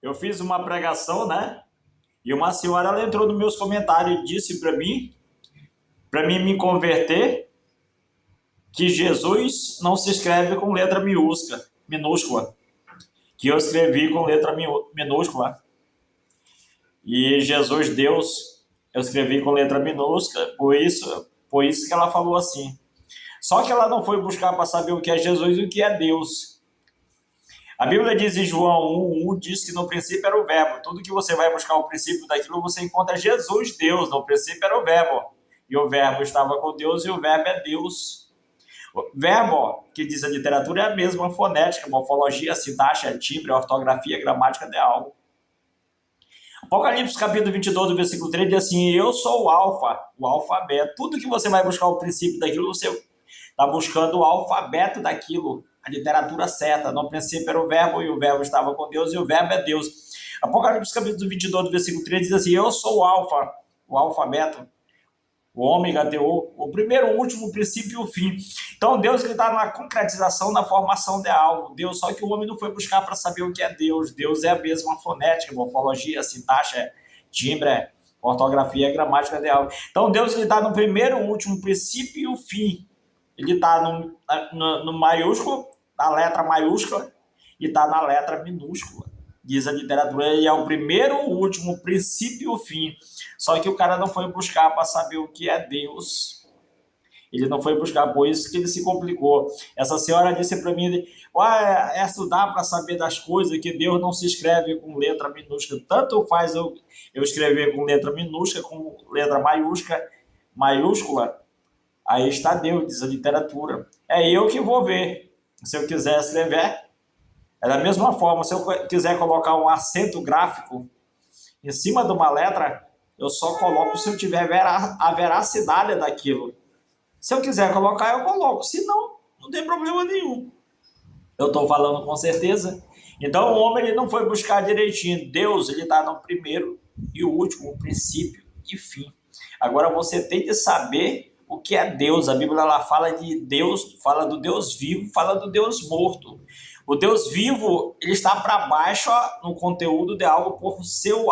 eu fiz uma pregação, né? E uma senhora ela entrou nos meus comentários e disse para mim me converter, que Jesus não se escreve com letra minúscula, que eu escrevi com letra minúscula. E Jesus, Deus, eu escrevi com letra minúscula, por isso que ela falou assim. Só que ela não foi buscar para saber o que é Jesus e o que é Deus. A Bíblia diz em João 1:1, diz que no princípio era o verbo. Tudo que você vai buscar o princípio daquilo, você encontra Jesus, Deus. No princípio era o verbo. E o verbo estava com Deus e o verbo é Deus. O verbo, que diz a literatura, é a mesma fonética, morfologia, sintaxe, timbre, ortografia, gramática de algo. Apocalipse capítulo 22, do versículo 3, diz assim: eu sou o alfa, o alfabeto. Tudo que você vai buscar o princípio daquilo, você está buscando o alfabeto daquilo, a literatura certa. No princípio era o verbo, e o verbo estava com Deus, e o verbo é Deus. Apocalipse capítulo 22, do versículo 3, diz assim: eu sou o alfa, o alfabeto, o ômega, o primeiro, o último, o princípio e o fim. Então Deus está na concretização, na formação de algo. Deus, só que o homem não foi buscar para saber o que é Deus. Deus é a mesma fonética, morfologia, sintaxe, timbre, ortografia, gramática de algo. Então Deus está no primeiro, o último, princípio e o fim. Ele está no maiúsculo, na letra maiúscula, e está na letra minúscula. Diz a literatura, ele é o primeiro, o último, o princípio e o fim. Só que o cara não foi buscar para saber o que é Deus. Ele não foi buscar, por isso que ele se complicou. Essa senhora disse para mim, é estudar para saber das coisas, que Deus não se escreve com letra minúscula. Tanto faz eu escrever com letra minúscula, com letra maiúscula. Aí está Deus, diz a literatura. É eu que vou ver. Se eu quiser escrever, é da mesma forma. Se eu quiser colocar um acento gráfico em cima de uma letra, eu só coloco se eu tiver a veracidade daquilo. Se eu quiser colocar, eu coloco. Se não, não tem problema nenhum. Eu estou falando com certeza. Então o homem ele não foi buscar direitinho. Deus ele está no primeiro e o último, o princípio e fim. Agora você tem que saber o que é Deus. A Bíblia ela fala de Deus, fala do Deus vivo, fala do Deus morto. O Deus vivo ele está para baixo no conteúdo de algo por seu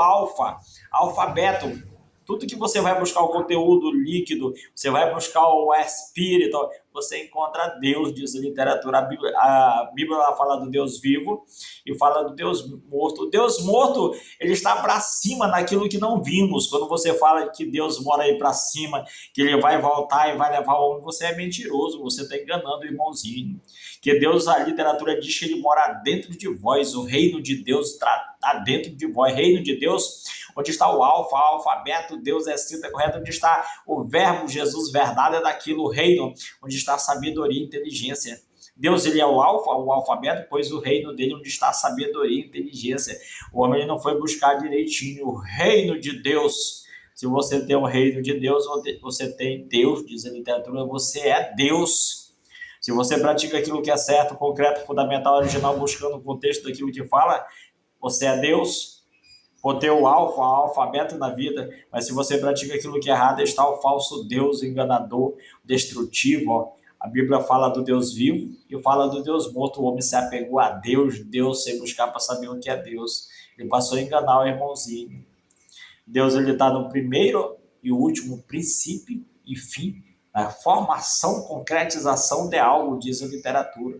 alfabeto. Tudo que você vai buscar o conteúdo líquido, você vai buscar o espírito, você encontra Deus, diz a literatura. A Bíblia ela fala do Deus vivo e fala do Deus morto. O Deus morto, ele está para cima naquilo que não vimos. Quando você fala que Deus mora aí para cima, que ele vai voltar e vai levar o homem, você é mentiroso, você está enganando o irmãozinho. Que Deus, a literatura diz que ele mora dentro de vós, o reino de Deus está dentro de vós. Reino de Deus, onde está o alfa, o alfabeto, Deus é escrito, é correto, onde está o verbo, Jesus, verdade é daquilo, o reino, onde está a sabedoria e inteligência. Deus ele é o alfa, o alfabeto, pois o reino dele onde está a sabedoria e inteligência. O homem não foi buscar direitinho o reino de Deus. Se você tem o reino de Deus, você tem Deus, diz a literatura, você é Deus. Se você pratica aquilo que é certo, concreto, fundamental, original, buscando o contexto daquilo que fala, você é Deus. Pode ter o alfa, o alfabeto na vida, mas se você pratica aquilo que é errado, está o falso Deus, enganador, destrutivo. A Bíblia fala do Deus vivo e fala do Deus morto. O homem se apegou a Deus sem buscar para saber o que é Deus. Ele passou a enganar o irmãozinho. Deus ele está no primeiro e último princípio e fim, na formação, concretização de algo, diz a literatura.